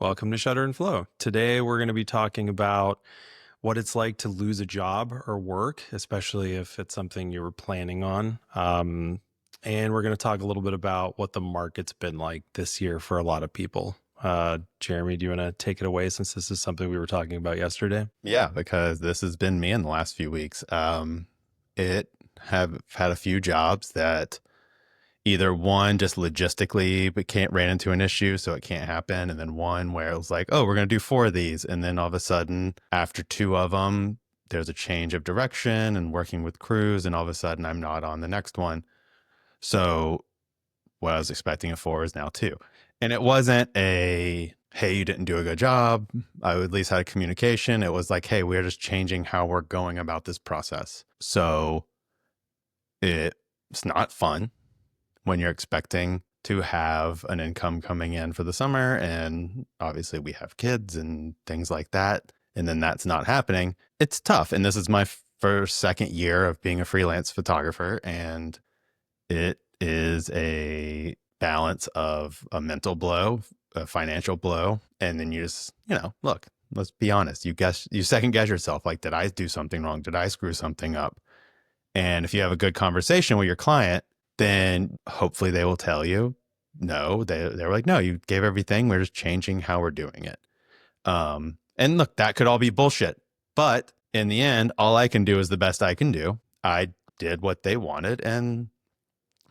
Welcome to Shutter and Flow. Today, we're going to be talking about what it's like to lose a job or work, especially if it's something you were planning on. And we're going to talk a little bit about what the market's been like this year for a lot of people. Jeremy, do you want to take it away since this is something we were talking about yesterday? Yeah, because this has been me in the last few weeks. It have had a few jobs that either one just logistically but can't ran into an issue, so it can't happen, and then one where it was like, oh, we're going to do 4 of these, and then all of a sudden, after 2 of them, there's a change of direction and working with crews, and all of a sudden, I'm not on the next one. So what I was expecting a 4 is now 2, and it wasn't a hey, you didn't do a good job. I at least had a communication. It was like, hey, we're just changing how we're going about this process. So it's not fun when you're expecting to have an income coming in for the summer. And obviously we have kids and things like that. And then that's not happening. It's tough. And this is my second year of being a freelance photographer. And it is a balance of a mental blow, a financial blow, and then you just, look, let's be honest. You second guess yourself. Like, did I do something wrong? Did I screw something up? And if you have a good conversation with your client, then hopefully they will tell you, no, they're like, no, you gave everything. We're just changing how we're doing it. And look, that could all be bullshit. But in the end, all I can do is the best I can do. I did what they wanted, and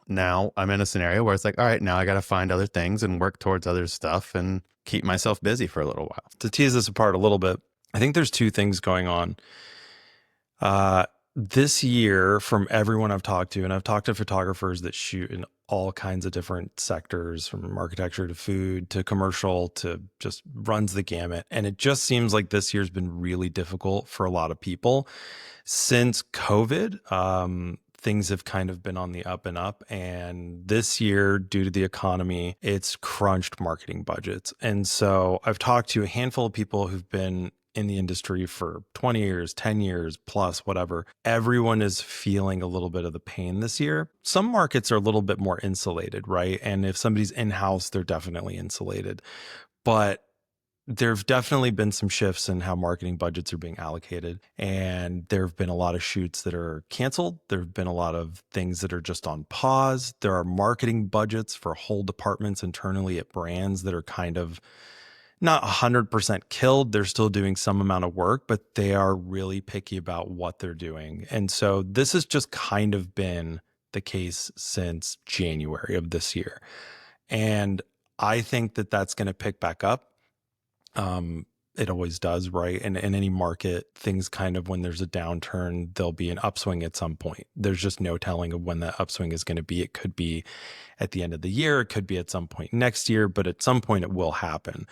now I'm in a scenario where it's like, all right, now I got to find other things and work towards other stuff and keep myself busy for a little while. To tease this apart a little bit, I think there's two things going on. This year, from everyone I've talked to, and I've talked to photographers that shoot in all kinds of different sectors, from architecture to food to commercial to just runs the gamut. And it just seems like this year's been really difficult for a lot of people. Since COVID, things have kind of been on the up and up. And this year, due to the economy, it's crunched marketing budgets. And so I've talked to a handful of people who've been in the industry for 20 years, 10 years plus, whatever. Everyone is feeling a little bit of the pain this year. Some markets are a little bit more insulated, right? And if somebody's in-house, they're definitely insulated. But there've definitely been some shifts in how marketing budgets are being allocated. And there have been a lot of shoots that are canceled. There have been a lot of things that are just on pause. There are marketing budgets for whole departments internally at brands that are kind of not 100% killed. They're still doing some amount of work, but they are really picky about what they're doing. And so this has just kind of been the case since January of this year. And I think that that's going to pick back up. It always does, right? And in any market, things kind of, when there's a downturn, there'll be an upswing at some point. There's just no telling of when that upswing is going to be. It could be at the end of the year. It could be at some point next year, but at some point it will happen.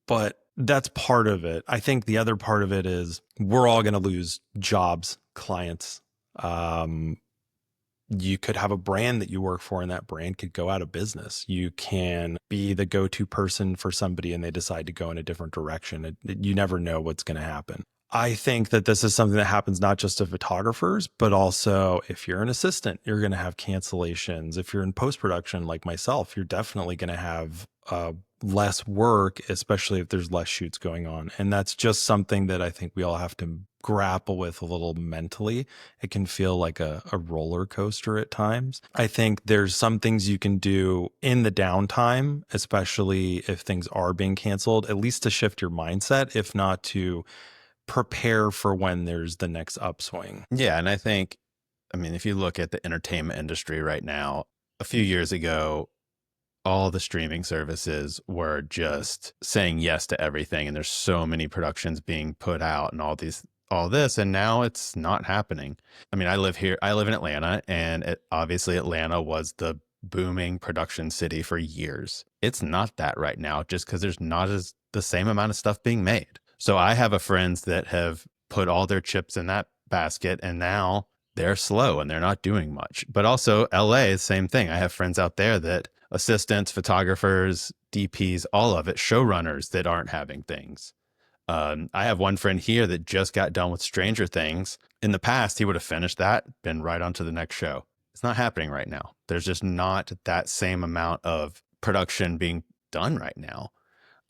But that's part of it. I think the other part of it is we're all going to lose jobs, clients. You could have a brand that you work for and that brand could go out of business. You can be the go-to person for somebody and they decide to go in a different direction. You never know what's going to happen. I think that this is something that happens not just to photographers, but also if you're an assistant, you're going to have cancellations. If you're in post-production like myself, you're definitely going to have less work, especially if there's less shoots going on. And that's just something that I think we all have to grapple with a little mentally. It can feel like a roller coaster at times. I think there's some things you can do in the downtime, especially if things are being canceled, at least to shift your mindset, if not to prepare for when there's the next upswing. Yeah. And I mean, if you look at the entertainment industry right now, a few years ago, all the streaming services were just saying yes to everything. And there's so many productions being put out and all this. And now it's not happening. I mean, I live in Atlanta, and obviously Atlanta was the booming production city for years. It's not that right now, just because there's not the same amount of stuff being made. So I have friends that have put all their chips in that basket, and now they're slow and they're not doing much. But also LA, same thing. I have friends out there that assistants, photographers, DPs, all of it, showrunners that aren't having things. I have one friend here that just got done with Stranger Things. In the past, he would have finished that, been right on to the next show. It's not happening right now. There's just not that same amount of production being done right now.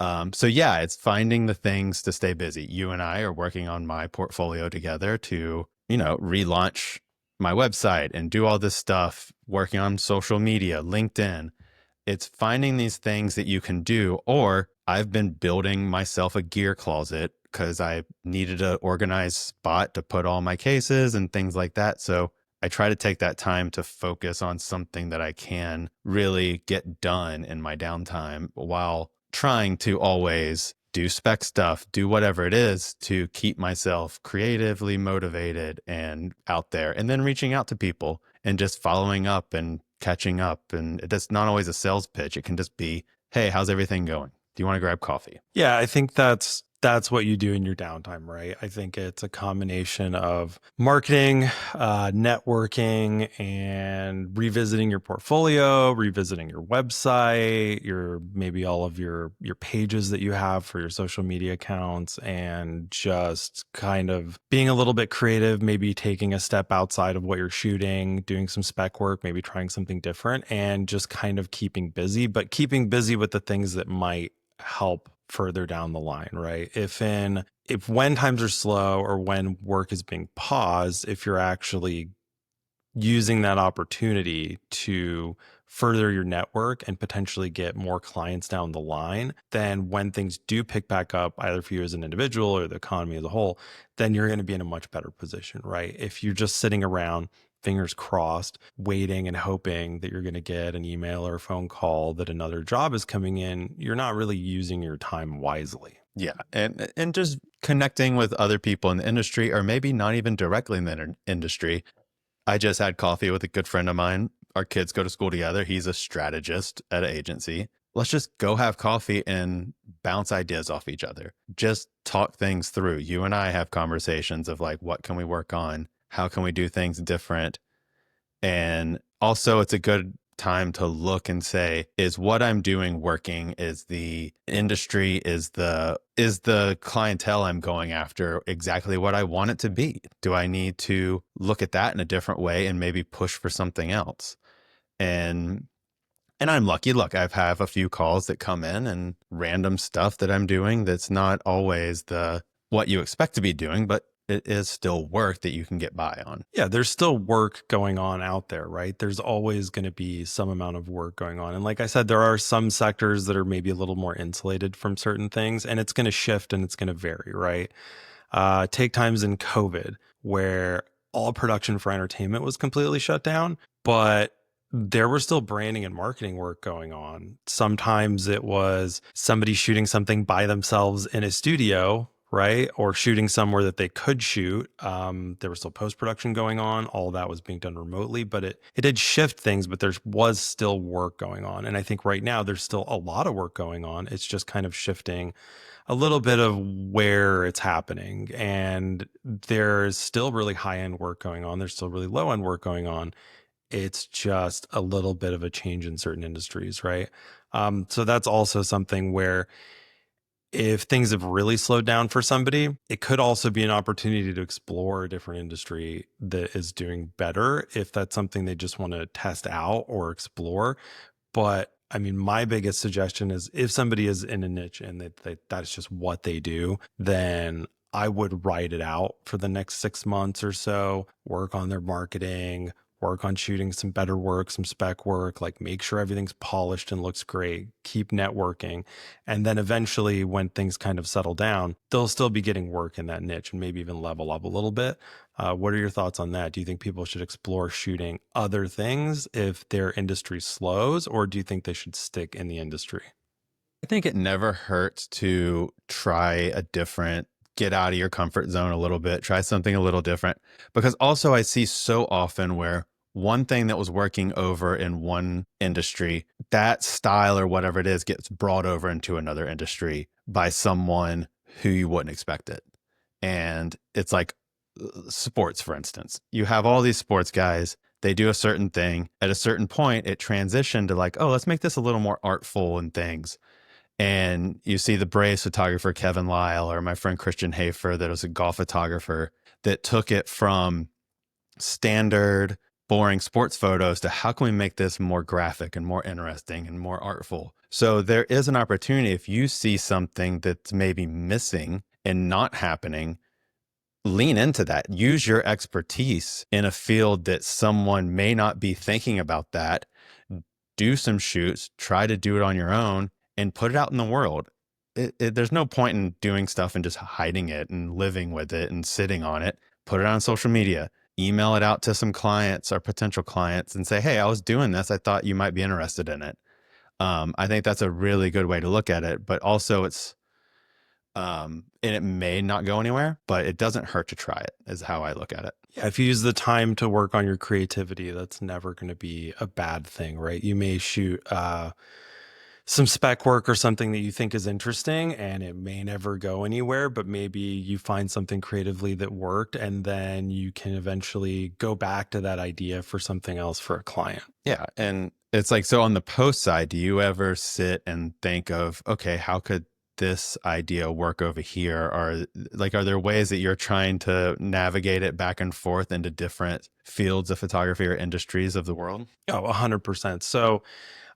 So yeah, it's finding the things to stay busy. You and I are working on my portfolio together to, relaunch my website and do all this stuff, working on social media, LinkedIn. It's finding these things that you can do. Or I've been building myself a gear closet because I needed an organized spot to put all my cases and things like that. So I try to take that time to focus on something that I can really get done in my downtime while trying to always do spec stuff, do whatever it is to keep myself creatively motivated and out there. And then reaching out to people and just following up and catching up. And it's not always a sales pitch. It can just be, hey, how's everything going? Do you want to grab coffee? Yeah, I think that's what you do in your downtime, right? I think it's a combination of marketing, networking, and revisiting your portfolio, revisiting your website, your maybe all of your pages that you have for your social media accounts, and just kind of being a little bit creative, maybe taking a step outside of what you're shooting, doing some spec work, maybe trying something different, and just kind of keeping busy, but keeping busy with the things that might help further down the line, right? If when times are slow or when work is being paused, if you're actually using that opportunity to further your network and potentially get more clients down the line, then when things do pick back up, either for you as an individual or the economy as a whole, then you're going to be in a much better position, right? If you're just sitting around, fingers crossed, waiting and hoping that you're going to get an email or a phone call that another job is coming in, you're not really using your time wisely. Yeah. And just connecting with other people in the industry, or maybe not even directly in the industry. I just had coffee with a good friend of mine. Our kids go to school together. He's a strategist at an agency. Let's just go have coffee and bounce ideas off each other. Just talk things through. You and I have conversations of like, what can we work on? How can we do things different? And also, it's a good time to look and say, is what I'm doing working? Is the industry, is the clientele I'm going after exactly what I want it to be? Do I need to look at that in a different way and maybe push for something else? And and I'm lucky. Look, I've have a few calls that come in and random stuff that I'm doing that's not always the what you expect to be doing, but it is still work that you can get by on. Yeah, there's still work going on out there, right? There's always going to be some amount of work going on. And like I said, there are some sectors that are maybe a little more insulated from certain things, and it's going to shift and it's going to vary, right? Take times in COVID where all production for entertainment was completely shut down, but there were still branding and marketing work going on. Sometimes it was somebody shooting something by themselves in a studio, right? Or shooting somewhere that they could shoot. There was still post production going on. All that was being done remotely, but it did shift things, but there was still work going on. And I think right now there's still a lot of work going on. It's just kind of shifting a little bit of where it's happening. And there's still really high end work going on. There's still really low end work going on. It's just a little bit of a change in certain industries, right? So that's also something where if things have really slowed down for somebody, it could also be an opportunity to explore a different industry that is doing better if that's something they just want to test out or explore. But I mean, my biggest suggestion is if somebody is in a niche and that's just what they do, then I would write it out for the next 6 months or so, work on their marketing, work on shooting some better work, some spec work, like make sure everything's polished and looks great, keep networking. And then eventually, when things kind of settle down, they'll still be getting work in that niche and maybe even level up a little bit. What are your thoughts on that? Do you think people should explore shooting other things if their industry slows, or do you think they should stick in the industry? I think it never hurts to try a different, get out of your comfort zone a little bit, try something a little different. Because also, I see so often where one thing that was working over in one industry, that style or whatever it is gets brought over into another industry by someone who you wouldn't expect it. And it's like sports, for instance. You have all these sports guys, they do a certain thing. At a certain point, it transitioned to like, oh, let's make this a little more artful and things. And you see the Braves photographer, Kevin Lyle, or my friend Christian Hafer, that was a golf photographer that took it from standard boring sports photos to how can we make this more graphic and more interesting and more artful. So there is an opportunity if you see something that's maybe missing and not happening, lean into that. Use your expertise in a field that someone may not be thinking about that. Do some shoots, try to do it on your own and put it out in the world. There's no point in doing stuff and just hiding it and living with it and sitting on it. Put it on social media, email it out to some clients or potential clients and say, hey, I was doing this. I thought you might be interested in it. I think that's a really good way to look at it, but also and it may not go anywhere, but it doesn't hurt to try it is how I look at it. Yeah, if you use the time to work on your creativity, that's never going to be a bad thing, right? You may shoot some spec work or something that you think is interesting and it may never go anywhere, but maybe you find something creatively that worked and then you can eventually go back to that idea for something else for a client. Yeah. And it's like, so on the post side, do you ever sit and think of, okay, how could this idea work over here? Or like, are there ways that you're trying to navigate it back and forth into different fields of photography or industries of the world? Oh, 100%. So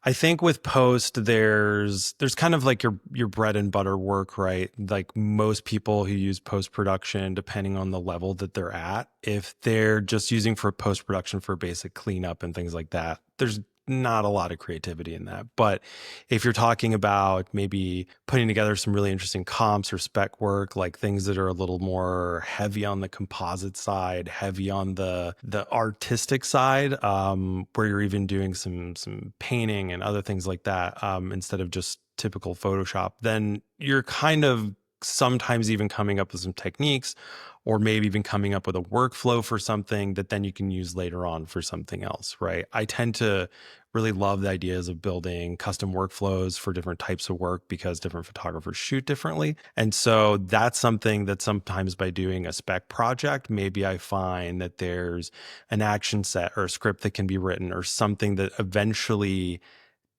I think with post, there's kind of like your bread and butter work, right? Like most people who use post production, depending on the level that they're at, if they're just using for post production for basic cleanup and things like that, there's not a lot of creativity in that. But if you're talking about maybe putting together some really interesting comps or spec work, like things that are a little more heavy on the composite side, heavy on the artistic side, where you're even doing some painting and other things like that, instead of just typical Photoshop, then you're kind of sometimes even coming up with some techniques or maybe even coming up with a workflow for something that then you can use later on for something else, right? I tend to really love the ideas of building custom workflows for different types of work because different photographers shoot differently. And so that's something that sometimes by doing a spec project, maybe I find that there's an action set or a script that can be written or something that eventually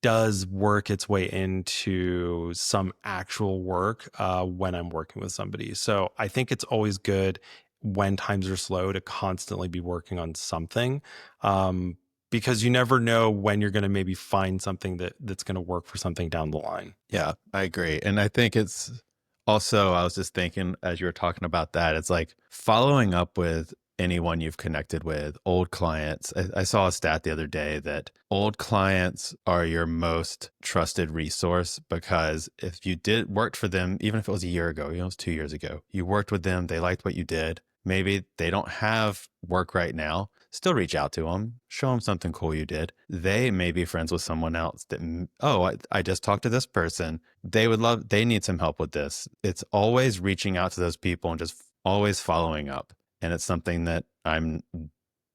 does work its way into some actual work when I'm working with somebody. So I think it's always good when times are slow to constantly be working on something, um, because you never know when you're going to maybe find something that's going to work for something down the line. Yeah, I agree. And I think it's also, I was just thinking as you were talking about that, it's like following up with anyone you've connected with, old clients. I saw a stat the other day that old clients are your most trusted resource because if you did worked for them, even if it was a year ago, it was 2 years ago, you worked with them, they liked what you did. Maybe they don't have work right now. Still reach out to them, show them something cool you did. They may be friends with someone else that, oh, I just talked to this person. They need some help with this. It's always reaching out to those people and just always following up. And it's something that I'm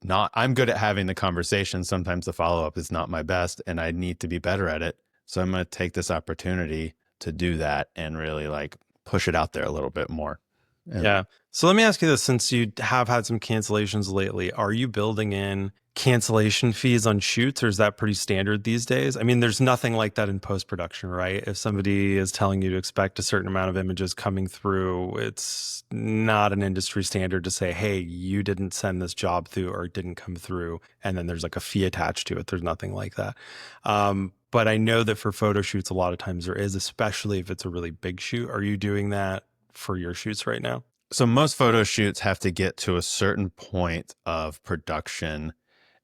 good at having the conversation. Sometimes the follow up is not my best and I need to be better at it. So I'm going to take this opportunity to do that and really like push it out there a little bit more. Yeah. So let me ask you this, since you have had some cancellations lately, are you building in cancellation fees on shoots or is that pretty standard these days? I mean, there's nothing like that in post-production, right? If somebody is telling you to expect a certain amount of images coming through, it's not an industry standard to say, hey, you didn't send this job through or it didn't come through. And then there's like a fee attached to it. There's nothing like that. But I know that for photo shoots, a lot of times there is, especially if it's a really big shoot. Are you doing that for your shoots right now? So most photo shoots have to get to a certain point of production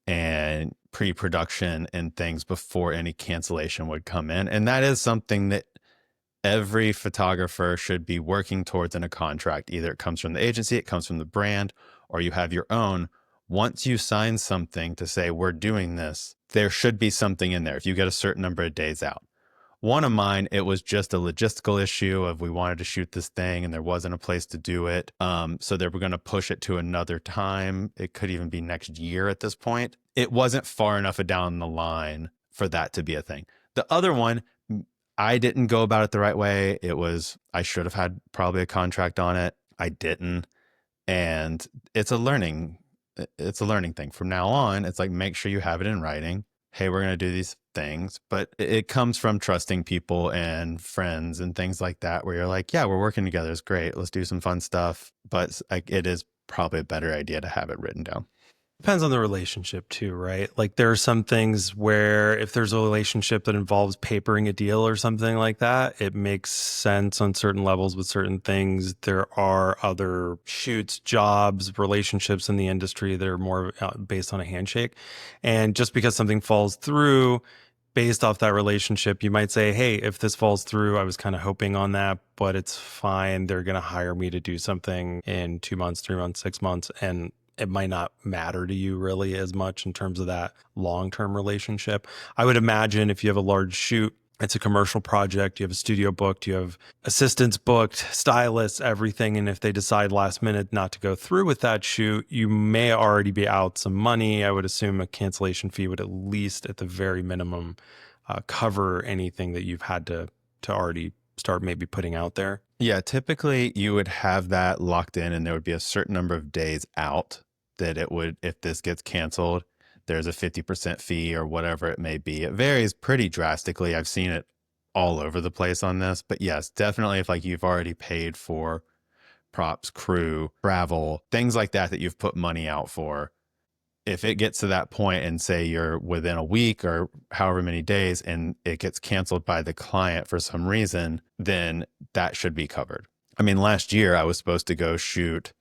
and pre-production and things before any cancellation would come in. And that is something that every photographer should be working towards in a contract. Either it comes from the agency, it comes from the brand, or you have your own. Once you sign something to say, we're doing this, there should be something in there if you get a certain number of days out. One of mine, it was just a logistical issue of we wanted to shoot this thing and there wasn't a place to do it. So they were going to push it to another time. It could even be next year at this point. It wasn't far enough down the line for that to be a thing. The other one, I didn't go about it the right way. I should have had probably a contract on it. I didn't. And it's a learning thing. From now on, it's like, make sure you have it in writing. Hey, we're going to do these things, but it comes from trusting people and friends and things like that, where you're like, yeah, we're working together. It's great. Let's do some fun stuff. But it is probably a better idea to have it written down. Depends on the relationship too, right? Like there are some things where if there's a relationship that involves papering a deal or something like that, it makes sense on certain levels with certain things. There are other shoots, jobs, relationships in the industry that are more based on a handshake. And just because something falls through based off that relationship, you might say, hey, if this falls through, I was kind of hoping on that, but it's fine. They're going to hire me to do something in 2 months, 3 months, 6 months. And it might not matter to you really as much in terms of that long-term relationship. I would imagine if you have a large shoot, it's a commercial project, you have a studio booked, you have assistants booked, stylists, everything. And if they decide last minute not to go through with that shoot, you may already be out some money. I would assume a cancellation fee would at least, at the very minimum, cover anything that you've had to already start maybe putting out there. Yeah, typically you would have that locked in and there would be a certain number of days out that it would, if this gets canceled, there's a 50% fee or whatever it may be. It varies pretty drastically. I've seen it all over the place on this, but yes, definitely if like you've already paid for props, crew, travel, things like that that you've put money out for, if it gets to that point and say you're within a week or however many days and it gets canceled by the client for some reason, then that should be covered. I mean, last year I was supposed to go shoot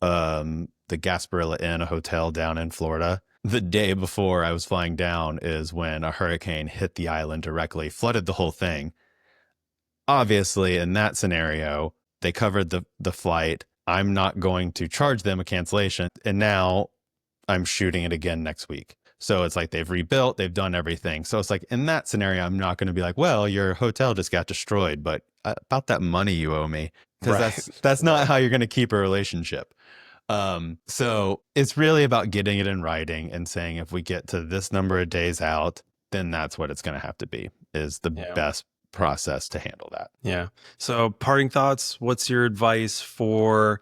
the Gasparilla Inn, a hotel down in Florida. The day before I was flying down is when a hurricane hit the island directly, flooded the whole thing. Obviously, in that scenario, they covered the flight. I'm not going to charge them a cancellation. And now I'm shooting it again next week. So it's like they've rebuilt, they've done everything. So it's like in that scenario, I'm not going to be like, well, your hotel just got destroyed, but about that money you owe me, because Right. that's not Right. how you're going to keep a relationship. So it's really about getting it in writing and saying if we get to this number of days out, then that's what it's going to have to be, is the Yeah. best process to handle that. Yeah. So, parting thoughts, what's your advice for,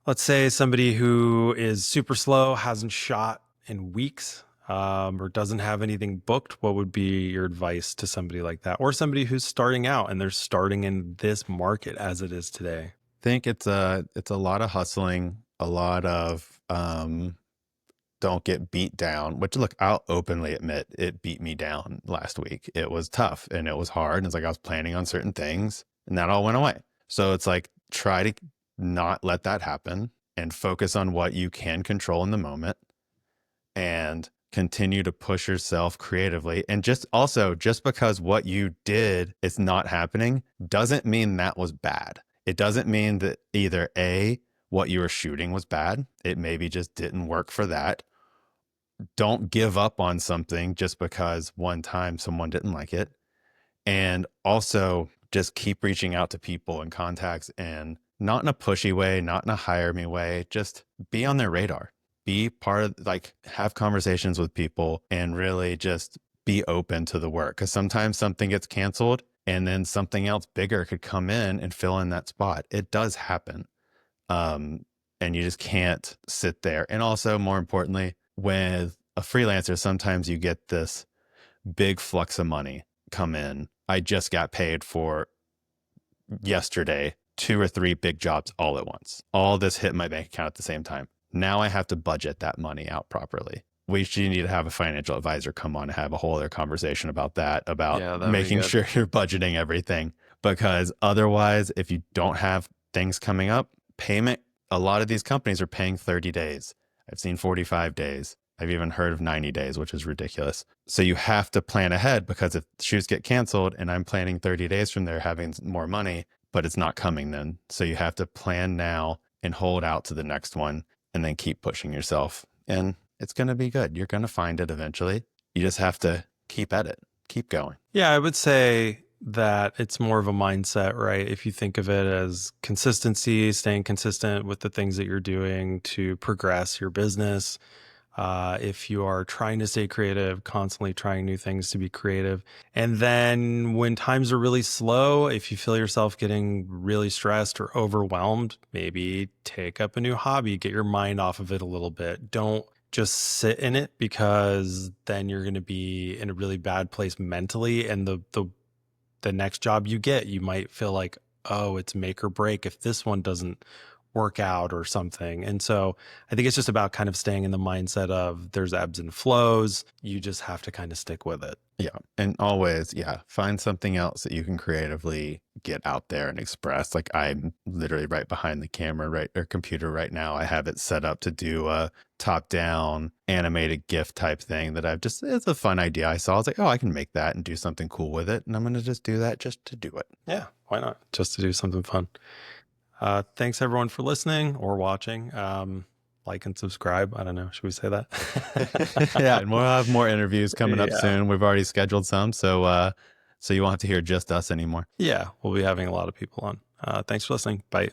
let's say, somebody who is super slow, hasn't shot in weeks, or doesn't have anything booked? What would be your advice to somebody like that? Or somebody who's starting out and they're starting in this market as it is today? Think it's a lot of hustling, a lot of don't get beat down, which look, I'll openly admit it beat me down last week. It was tough and it was hard. And it's like I was planning on certain things and that all went away. So it's like try to not let that happen and focus on what you can control in the moment and continue to push yourself creatively. And just also, just because what you did is not happening doesn't mean that was bad. It doesn't mean that either A, what you were shooting was bad. It maybe just didn't work for that. Don't give up on something just because one time someone didn't like it. And also just keep reaching out to people and contacts, and not in a pushy way, not in a hire me way, just be on their radar. Be part of, like, have conversations with people and really just be open to the work. Because sometimes something gets canceled and then something else bigger could come in and fill in that spot. It does happen. And you just can't sit there. And also, more importantly, with a freelancer, sometimes you get this big flux of money come in. I just got paid for yesterday 2 or 3 big jobs all at once. All this hit my bank account at the same time. Now I have to budget that money out properly. We should need to have a financial advisor come on and have a whole other conversation about that, about Yeah, that'd be making good. sure you're budgeting everything. Because otherwise, if you don't have things coming up, payment, a lot of these companies are paying 30 days. I've seen 45 days. I've even heard of 90 days, which is ridiculous. So you have to plan ahead, because if shoots get canceled and I'm planning 30 days from there having more money, but it's not coming then. So you have to plan now and hold out to the next one and then keep pushing yourself. And it's going to be good. You're going to find it eventually. You just have to keep at it, keep going. Yeah, I would say that it's more of a mindset, right? If you think of it as consistency, staying consistent with the things that you're doing to progress your business. If you are trying to stay creative, constantly trying new things to be creative. And then when times are really slow, if you feel yourself getting really stressed or overwhelmed, maybe take up a new hobby, get your mind off of it a little bit. Don't just sit in it, because then you're going to be in a really bad place mentally. And the next job you get, you might feel like, oh, it's make or break. If this one doesn't work out or something. And so I think it's just about kind of staying in the mindset of there's ebbs and flows. You just have to kind of stick with it. Yeah. And always, find something else that you can creatively get out there and express. Like I'm literally right behind the camera, right, or computer right now. I have it set up to do a top down animated GIF type thing that it's a fun idea I saw. I was like, oh, I can make that and do something cool with it. And I'm going to just do that just to do it. Yeah. Why not? Just to do something fun. Thanks everyone for listening or watching. Like and subscribe. I don't know. Should we say that? Yeah. And we'll have more interviews coming up soon. We've already scheduled some. So you won't have to hear just us anymore. Yeah. We'll be having a lot of people on. Thanks for listening. Bye.